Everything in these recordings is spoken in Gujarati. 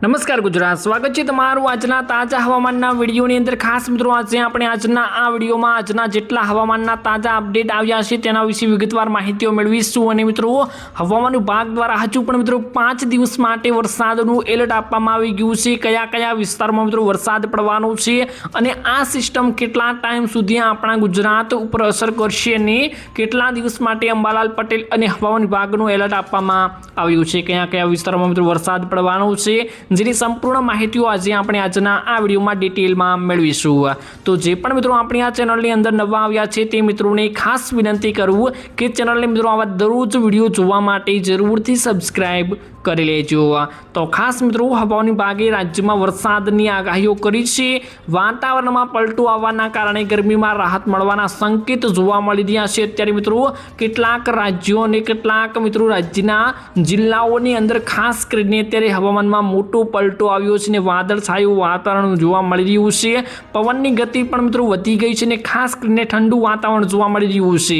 नमस्कार गुजरात स्वागत है तमारू आजना ताजा हवामानना विडियोनी अंदर। खास मित्रों आज આપણે આજના આ વિડિયોમાં આજના જેટલા હવામાનના તાજા અપડેટ આવ્યા છે તેના વિશે વિગતવાર માહિતીઓ મેળવીશું। અને મિત્રો હવામાન વિભાગ દ્વારા હજુ પણ મિત્રો 5 દિવસ માટે વરસાદનું એલર્ટ આપવામાં આવી ગયું છે। કયા કયા વિસ્તારમાં મિત્રો વરસાદ પડવાનો છે અને આ સિસ્ટમ કેટલા ટાઈમ સુધી આપણા ગુજરાત ઉપર અસર કરશે અને કેટલા દિવસ માટે અંબાલાલ પટેલ અને હવામાન વિભાગનું એલર્ટ આપવામાં આવ્યું છે। કયા કયા વિસ્તારમાં મિત્રો વરસાદ પડવાનો છે જેની સંપૂર્ણ માહિતીઓ આજે આપણે આજના આ વિડીયોમાં ડિટેલમાં મેળવીશું। તો જે પણ મિત્રો આપણી આ ચેનલની અંદર નવા આવ્યા છે તે મિત્રોને ખાસ વિનંતી કરું કે ચેનલને મિત્રો આવા દરરોજ વિડીયો જોવા માટે જરૂરથી સબસ્ક્રાઇબ કરી લેજો। તો ખાસ મિત્રો હવામાન વિભાગે રાજ્યમાં વરસાદની આગાહીઓ કરી છે। વાતાવરણમાં પલટો આવવાના કારણે ગરમીમાં રાહત મળવાના સંકેત જોવા મળી રહ્યા છે। અત્યારે મિત્રો કેટલાક રાજ્યો અને કેટલાક મિત્રો રાજ્યના જિલ્લાઓની અંદર ખાસ કરીને અત્યારે હવામાનમાં મોટો પલટો આવ્યો છે અને વાદળછાયું વાતાવરણ જોવા મળી રહ્યું છે। પવનની ગતિ પણ મિત્રો વધી ગઈ છે અને ખાસ કરીને ઠંડુ વાતાવરણ જોવા મળી રહ્યું છે।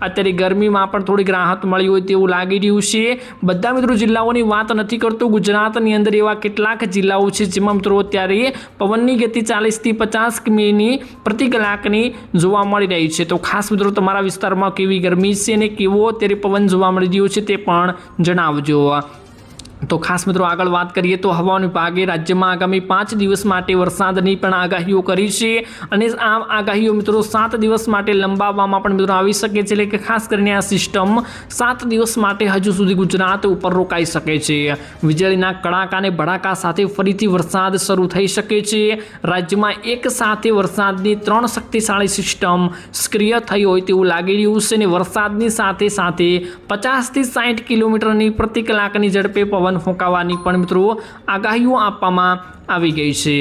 અત્યારે ગરમીમાં પણ થોડીક રાહત મળી હોય તેવું લાગી રહ્યું છે। બધા મિત્રો જિલ્લાઓની વાત નથી કરતો, ગુજરાતની અંદર એવા કેટલાક જિલ્લાઓ છે જેમાં મિત્રો અત્યારે પવનની ગતિ 40 થી 50 કિમી પ્રતિ કલાકની જોવા મળી રહી છે। તો ખાસ મિત્રો તમારા વિસ્તારમાં કેવી ગરમી છે અને કેવો અત્યારે પવન જોવા મળી રહ્યો છે તે પણ જણાવજો। તો ખાસ મિત્રો આગળ વાત કરીએ તો હવામાન વિભાગે રાજ્યમાં આગામી 5 દિવસ માટે વરસાદની પણ આગાહીઓ કરી છે અને આ આગાહીઓ મિત્રો 7 દિવસ માટે લંબાવવામાં પણ મિત્રો આવી શકે છે। એટલે કે ખાસ કરીને આ સિસ્ટમ 7 દિવસ માટે હજુ સુધી ગુજરાત ઉપર રોકાઈ શકે છે। વીજળીના કડાકા અને ભડાકા સાથે ફરીથી વરસાદ શરૂ થઈ શકે છે। રાજ્યમાં એક સાથે વરસાદની 3 શક્તિશાળી સિસ્ટમ સક્રિય થઈ હોય તેવું લાગી રહ્યું છે અને વરસાદની સાથે સાથે 50 થી 60 કિલોમીટરની પ્રતિ કલાકની ઝડપે પવન ફૂંકાવાની પણ મિત્રો આગાહીઓ આપવામાં આવી ગઈ છે।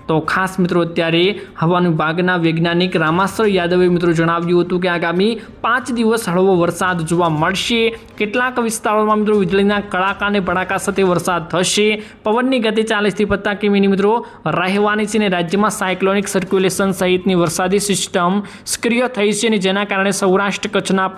તો ખાસ મિત્રો અત્યારે હવામાન વિભાગના વૈજ્ઞાનિક રામાશ્ર યાદવે મિત્રો જણાવ્યું હતું કે આગામી 5 દિવસ હળવો વરસાદ જોવા મળશે। કેટલાક વિસ્તારોમાં મિત્રો વીજળીના કડાકા અને ભડાકા સાથે વરસાદ થશે। પવનની ગતિ 40 થી 50 કિમી મિત્રો રહેવાની છે અને રાજ્યમાં સાયક્લોનિક સર્ક્યુલેશન સહિતની વરસાદી સિસ્ટમ સક્રિય થઈ છે અને જેના કારણે સૌરાષ્ટ્ર કચ્છના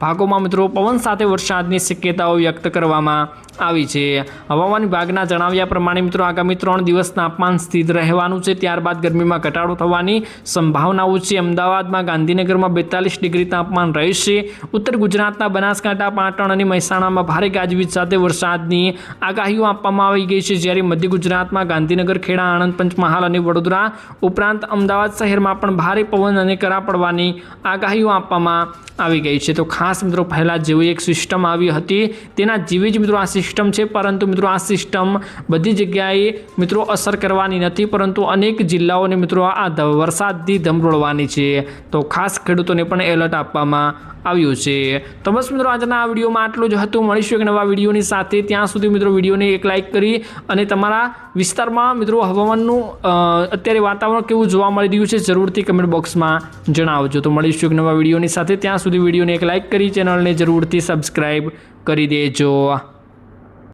ભાગોમાં મિત્રો પવન સાથે વરસાદની શક્યતાઓ વ્યક્ત કરવામાં આવી છે। હવામાન વિભાગના જણાવ્યા પ્રમાણે મિત્રો આગામી 3 દિવસ તાપમાન સ્થિર રહેવાનું છે, ત્યારબાદ ગરમીમાં ઘટાડો થવાની સંભાવનાઓ છે। અમદાવાદમાં ગાંધીનગરમાં 42 ડિગ્રી તાપમાન રહેશે। ઉત્તર ગુજરાતના બનાસકાંઠા, પાટણ અને મહેસાણામાં ભારે ગાજવીજ સાથે વરસાદની આગાહીઓ આપવામાં આવી ગઈ છે, જ્યારે મધ્ય ગુજરાતમાં ગાંધીનગર, ખેડા, આણંદ, પંચમહાલ અને વડોદરા ઉપરાંત અમદાવાદ શહેરમાં પણ ભારે પવન અને કરા પડવાની આગાહીઓ આપવામાં આવી ગઈ છે। તો ખાસ મિત્રો પહેલા જેવી એક સિસ્ટમ આવી હતી તેના જેવી જ મિત્રો આ સિસ્ટમ છે, પરંતુ મિત્રો આ સિસ્ટમ બધી જગ્યાએ મિત્રો અસર કરવાની નથી, પરંતુ અનેક જિલ્લાઓને મિત્રો આ વરસાદથી ધમરોળવાની છે। તો ખાસ ખેડૂતોને પણ એલર્ટ આપવામાં આવ્યું છે। તો બસ મિત્રો આજના આ વિડીયોમાં આટલું જ હતું। મળીશું એક નવા વિડીયોની સાથે। ત્યાં સુધી મિત્રો વિડીયોને એક લાઇક કરી અને તમારા વિસ્તારમાં મિત્રો હવામાનનું અત્યારે વાતાવરણ કેવું જોવા મળી રહ્યું છે જરૂરથી કમેન્ટ બોક્સમાં જણાવજો। તો મળીશું એક નવા વિડીયોની સાથે। ત્યાં સુધી વિડીયોને એક લાઇક કરી ચેનલને જરૂરથી સબસ્ક્રાઈબ કરી દેજો।